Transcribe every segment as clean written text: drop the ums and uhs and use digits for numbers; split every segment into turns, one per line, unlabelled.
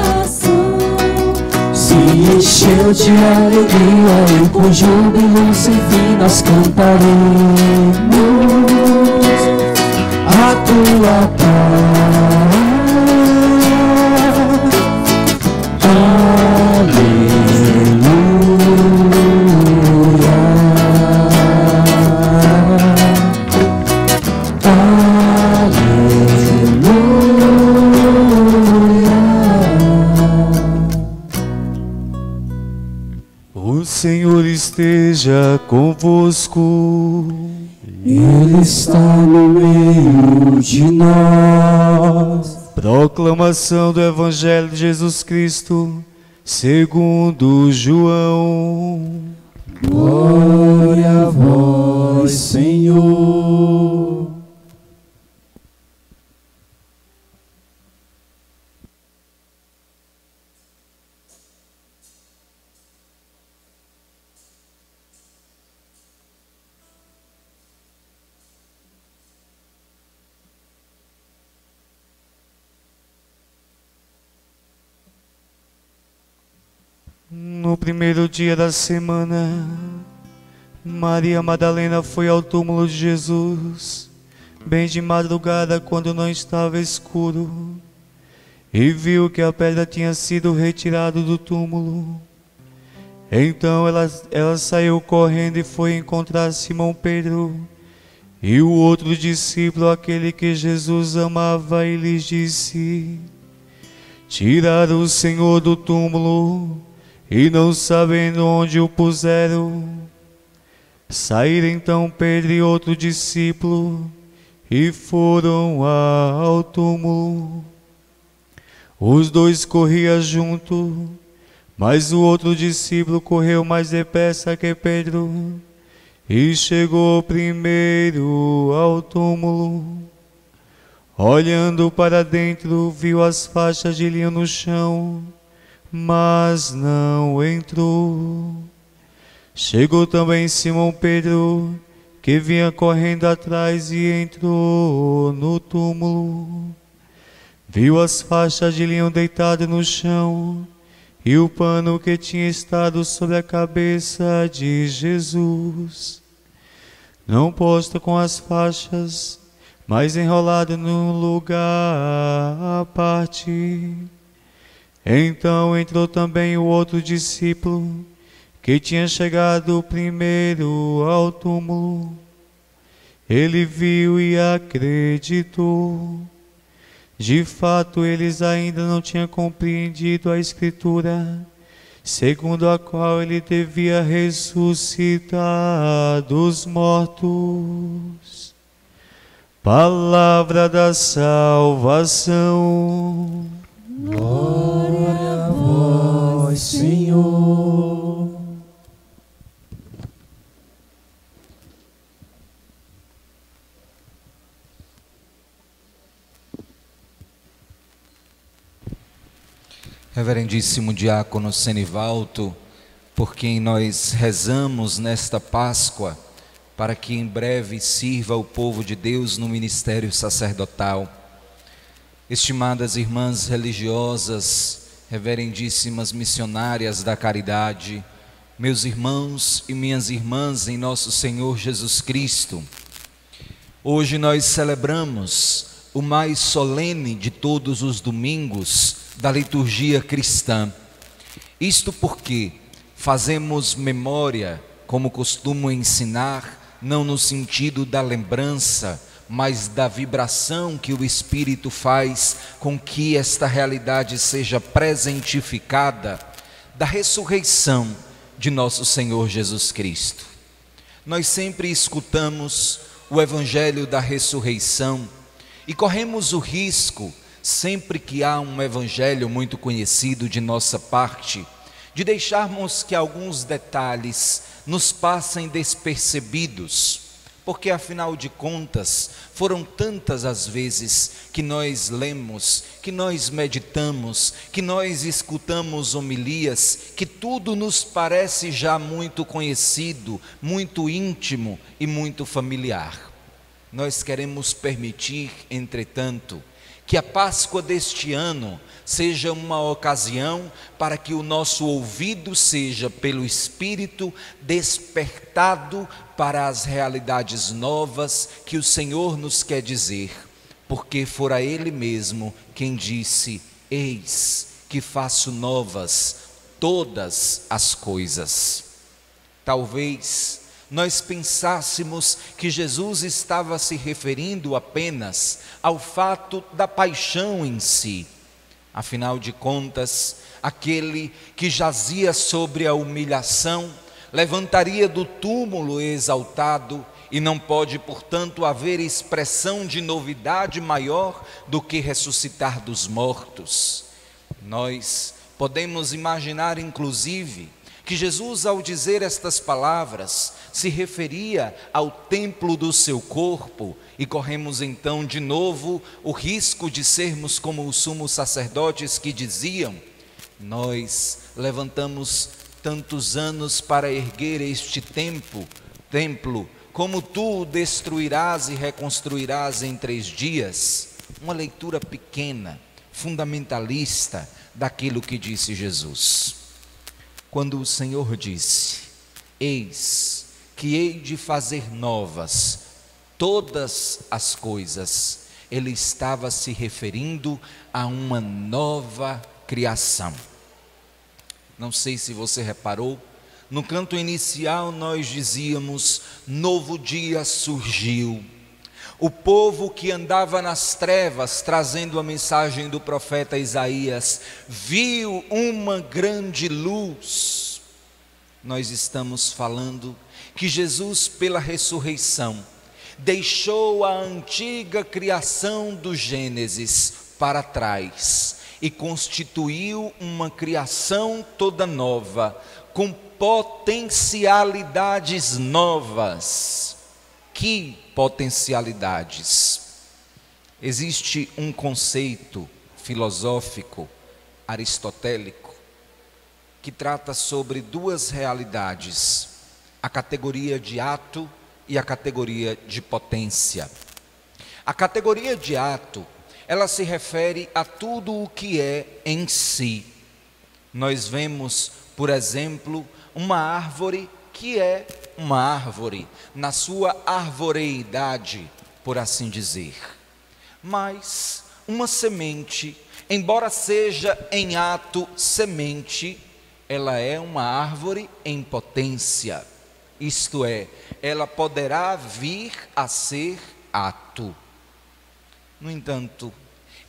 coração
se encheu de alegria e com júbilo sem fim nós cantaremos a tua paz.
O Senhor esteja convosco.
Ele está no meio de nós.
Proclamação do Evangelho de Jesus Cristo, segundo João.
Glória a vós, Senhor.
No primeiro dia da semana, Maria Madalena foi ao túmulo de Jesus, bem de madrugada, quando não estava escuro, e viu que a pedra tinha sido retirada do túmulo. Então ela saiu correndo e foi encontrar Simão Pedro e o outro discípulo, aquele que Jesus amava, e lhes disse: tiraram o Senhor do túmulo e não sabendo onde o puseram. Saíram então Pedro e outro discípulo e foram ao túmulo. Os dois corriam junto, mas o outro discípulo correu mais depressa que Pedro e chegou primeiro ao túmulo. Olhando para dentro, viu as faixas de linho no chão, mas não entrou. Chegou também Simão Pedro, que vinha correndo atrás, e entrou no túmulo. Viu as faixas de linho deitadas no chão e o pano que tinha estado sobre a cabeça de Jesus, não posto com as faixas, mas enrolado num lugar à parte. Então entrou também o outro discípulo, que tinha chegado primeiro ao túmulo. Ele viu e acreditou. De fato, eles ainda não tinham compreendido a Escritura, segundo a qual ele devia ressuscitar dos mortos. Palavra da salvação.
Glória a vós, Senhor.
Reverendíssimo Diácono Senivalto, por quem nós rezamos nesta Páscoa, para que em breve sirva o povo de Deus no ministério sacerdotal. Estimadas irmãs religiosas, reverendíssimas missionárias da caridade, meus irmãos e minhas irmãs em nosso Senhor Jesus Cristo, hoje nós celebramos o mais solene de todos os domingos da liturgia cristã. Isto porque fazemos memória, como costumo ensinar, não no sentido da lembrança, mas da vibração que o Espírito faz com que esta realidade seja presentificada, da ressurreição de nosso Senhor Jesus Cristo. Nós sempre escutamos o Evangelho da ressurreição e corremos o risco, sempre que há um Evangelho muito conhecido de nossa parte, de deixarmos que alguns detalhes nos passem despercebidos, porque afinal de contas, foram tantas as vezes que nós lemos, que nós meditamos, que nós escutamos homilias, que tudo nos parece já muito conhecido, muito íntimo e muito familiar. Nós queremos permitir, entretanto, que a Páscoa deste ano seja uma ocasião para que o nosso ouvido seja, pelo Espírito, despertado para as realidades novas que o Senhor nos quer dizer, porque fora Ele mesmo quem disse: eis que faço novas todas as coisas. Talvez nós pensássemos que Jesus estava se referindo apenas ao fato da paixão em si. Afinal de contas, aquele que jazia sobre a humilhação levantaria do túmulo exaltado, e não pode, portanto, haver expressão de novidade maior do que ressuscitar dos mortos. Nós podemos imaginar, inclusive, que Jesus, ao dizer estas palavras, se referia ao templo do seu corpo, e corremos então de novo o risco de sermos como os sumos sacerdotes que diziam: nós levantamos tantos anos para erguer este templo, como tu o destruirás e reconstruirás em 3 dias? Uma leitura pequena, fundamentalista daquilo que disse Jesus. Quando o Senhor disse: eis que hei de fazer novas todas as coisas, Ele estava se referindo a uma nova criação. Não sei se você reparou, no canto inicial nós dizíamos: novo dia surgiu. O povo que andava nas trevas, trazendo a mensagem do profeta Isaías, viu uma grande luz. Nós estamos falando que Jesus, pela ressurreição, deixou a antiga criação do Gênesis para trás e constituiu uma criação toda nova, com potencialidades novas. Que potencialidades? Existe um conceito filosófico aristotélico que trata sobre 2 realidades: a categoria de ato e a categoria de potência. A categoria de ato, ela se refere a tudo o que é em si. Nós vemos, por exemplo, uma árvore que é uma árvore, na sua arvoreidade, por assim dizer. Mas uma semente, embora seja em ato semente, ela é uma árvore em potência. Isto é, ela poderá vir a ser ato. No entanto,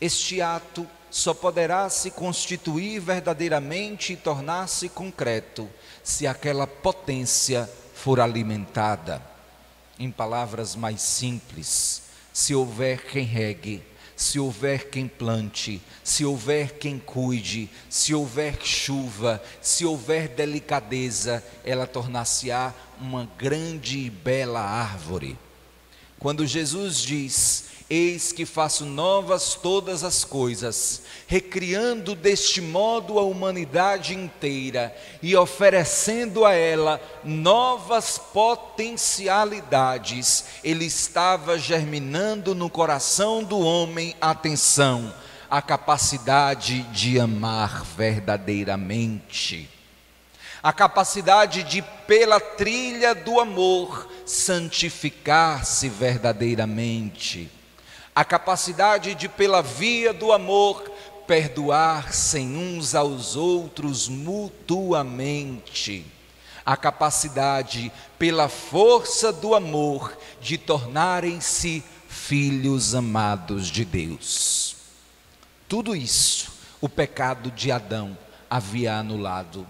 este ato só poderá se constituir verdadeiramente e tornar-se concreto se aquela potência for alimentada. Em palavras mais simples, se houver quem regue, se houver quem plante, se houver quem cuide, se houver chuva, se houver delicadeza, ela tornar-se-á uma grande e bela árvore. Quando Jesus diz: eis que faço novas todas as coisas, recriando deste modo a humanidade inteira e oferecendo a ela novas potencialidades, Ele estava germinando no coração do homem, atenção, a capacidade de amar verdadeiramente, a capacidade de, pela trilha do amor, santificar-se verdadeiramente, a capacidade de, pela via do amor, perdoar-se uns aos outros mutuamente, a capacidade, pela força do amor, de tornarem-se filhos amados de Deus. Tudo isso o pecado de Adão havia anulado,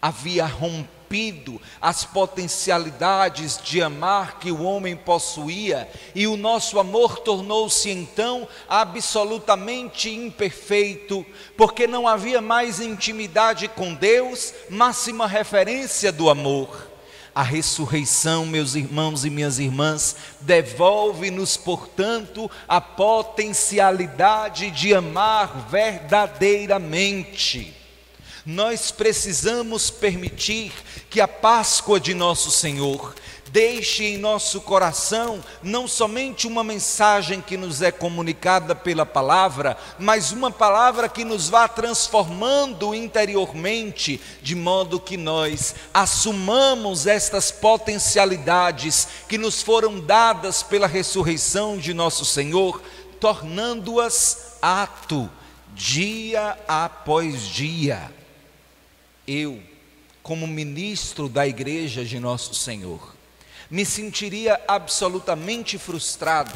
havia rompido as potencialidades de amar que o homem possuía, e o nosso amor tornou-se então absolutamente imperfeito, porque não havia mais intimidade com Deus, máxima referência do amor. A ressurreição, meus irmãos e minhas irmãs, devolve-nos, portanto, a potencialidade de amar verdadeiramente. Nós precisamos permitir que a Páscoa de nosso Senhor deixe em nosso coração não somente uma mensagem que nos é comunicada pela palavra, mas uma palavra que nos vá transformando interiormente, de modo que nós assumamos estas potencialidades que nos foram dadas pela ressurreição de nosso Senhor, tornando-as ato dia após dia. Eu, como ministro da igreja de nosso Senhor, me sentiria absolutamente frustrado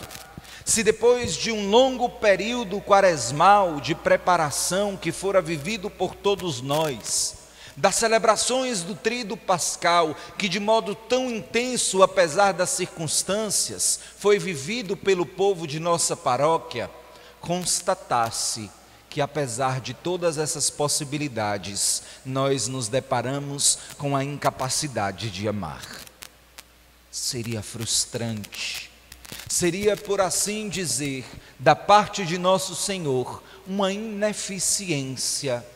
se depois de um longo período quaresmal de preparação que fora vivido por todos nós, das celebrações do Tríduo Pascal, que de modo tão intenso, apesar das circunstâncias, foi vivido pelo povo de nossa paróquia, constatasse que apesar de todas essas possibilidades, nós nos deparamos com a incapacidade de amar. Seria frustrante, seria, por assim dizer, da parte de nosso Senhor, uma ineficiência,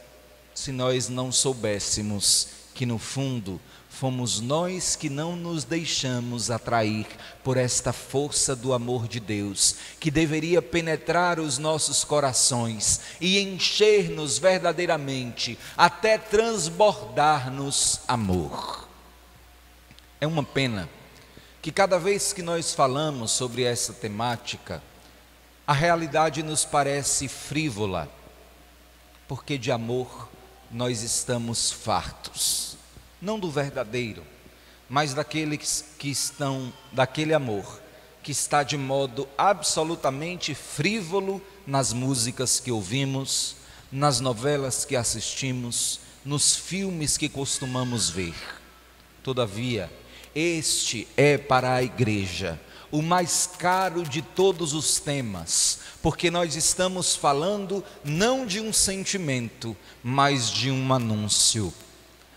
se nós não soubéssemos que no fundo fomos nós que não nos deixamos atrair por esta força do amor de Deus, que deveria penetrar os nossos corações e encher-nos verdadeiramente, até transbordar-nos amor. É uma pena que cada vez que nós falamos sobre essa temática, a realidade nos parece frívola, porque de amor nós estamos fartos. Não do verdadeiro, mas daquele amor que está de modo absolutamente frívolo nas músicas que ouvimos, nas novelas que assistimos, nos filmes que costumamos ver. Todavia, este é para a igreja o mais caro de todos os temas, porque nós estamos falando não de um sentimento, mas de um anúncio.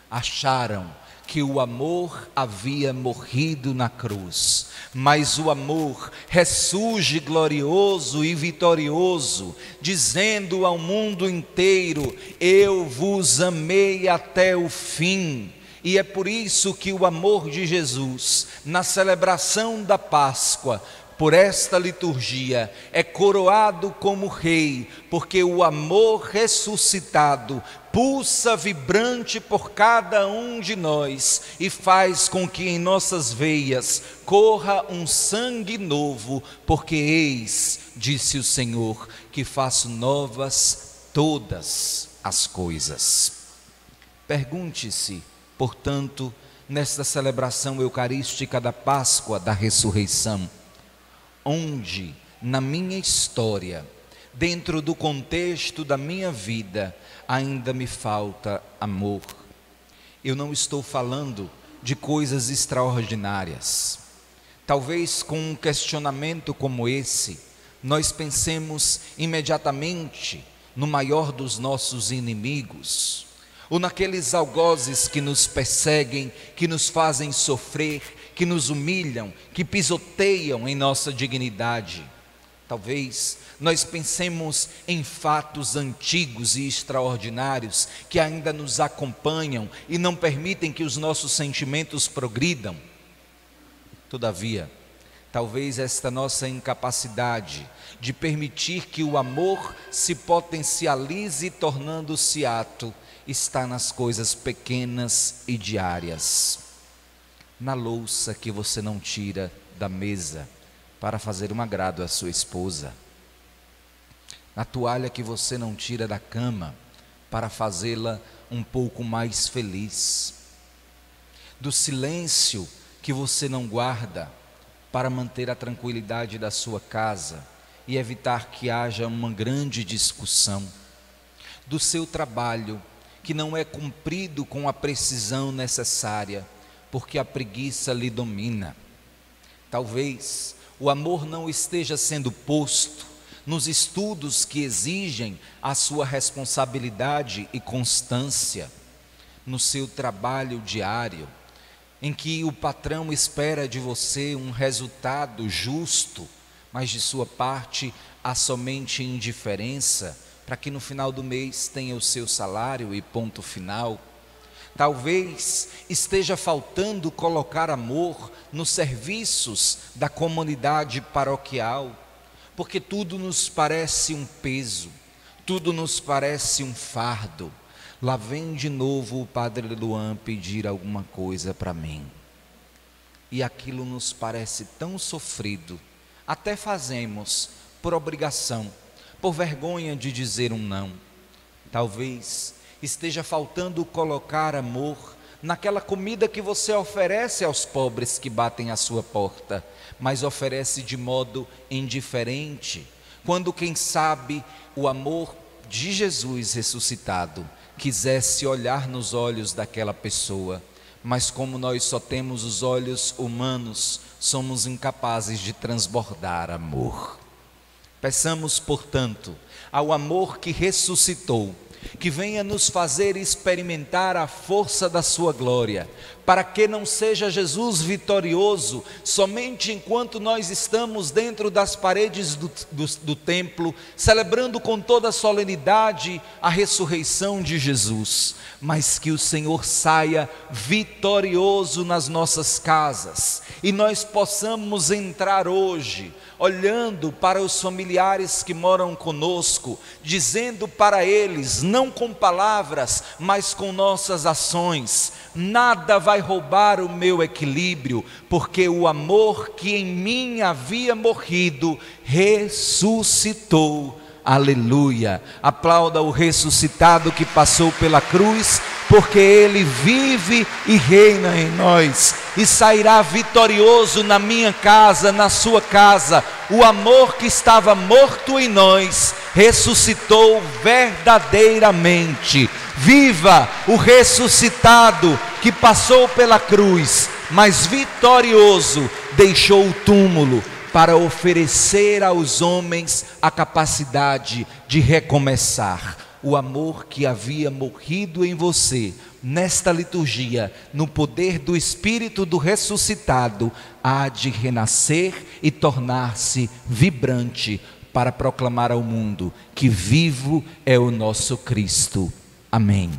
Acharam que o amor havia morrido na cruz, mas o amor ressurge glorioso e vitorioso, dizendo ao mundo inteiro: eu vos amei até o fim. E é por isso que o amor de Jesus, na celebração da Páscoa, por esta liturgia, é coroado como rei, porque o amor ressuscitado pulsa vibrante por cada um de nós e faz com que em nossas veias corra um sangue novo, porque eis, disse o Senhor, que faço novas todas as coisas. Pergunte-se, portanto, nesta celebração eucarística da Páscoa da ressurreição, onde na minha história, dentro do contexto da minha vida, ainda me falta amor. Eu não estou falando de coisas extraordinárias. Talvez com um questionamento como esse, nós pensemos imediatamente no maior dos nossos inimigos, ou naqueles algozes que nos perseguem, que nos fazem sofrer, que nos humilham, que pisoteiam em nossa dignidade. Talvez nós pensemos em fatos antigos e extraordinários que ainda nos acompanham e não permitem que os nossos sentimentos progridam. Todavia, talvez esta nossa incapacidade de permitir que o amor se potencialize tornando-se ato está nas coisas pequenas e diárias. Na louça que você não tira da mesa para fazer um agrado à sua esposa, na toalha que você não tira da cama para fazê-la um pouco mais feliz, do silêncio que você não guarda para manter a tranquilidade da sua casa e evitar que haja uma grande discussão, do seu trabalho que não é cumprido com a precisão necessária, porque a preguiça lhe domina. Talvez o amor não esteja sendo posto nos estudos que exigem a sua responsabilidade e constância, no seu trabalho diário, em que o patrão espera de você um resultado justo, mas de sua parte há somente indiferença, para que no final do mês tenha o seu salário e ponto final. Talvez esteja faltando colocar amor nos serviços da comunidade paroquial, porque tudo nos parece um peso, tudo nos parece um fardo. Lá vem de novo o Padre Luan pedir alguma coisa para mim. E aquilo nos parece tão sofrido, até fazemos por obrigação, por vergonha de dizer um não. Talvez esteja faltando colocar amor naquela comida que você oferece aos pobres que batem à sua porta, mas oferece de modo indiferente, quando quem sabe o amor de Jesus ressuscitado quisesse olhar nos olhos daquela pessoa, mas como nós só temos os olhos humanos, somos incapazes de transbordar amor. Peçamos, portanto, ao amor que ressuscitou, que venha nos fazer experimentar a força da sua glória, para que não seja Jesus vitorioso somente enquanto nós estamos dentro das paredes do templo, celebrando com toda a solenidade a ressurreição de Jesus, mas que o Senhor saia vitorioso nas nossas casas, e nós possamos entrar hoje, olhando para os familiares que moram conosco, dizendo para eles, não com palavras, mas com nossas ações: nada vai roubar o meu equilíbrio, porque o amor que em mim havia morrido ressuscitou. Aleluia! Aplauda o ressuscitado que passou pela cruz, porque Ele vive e reina em nós, e sairá vitorioso na minha casa, na sua casa. O amor que estava morto em nós ressuscitou verdadeiramente. Viva o ressuscitado que passou pela cruz, mas vitorioso deixou o túmulo para oferecer aos homens a capacidade de recomeçar. O amor que havia morrido em você, nesta liturgia, no poder do Espírito do ressuscitado, há de renascer e tornar-se vibrante para proclamar ao mundo que vivo é o nosso Cristo. Amém.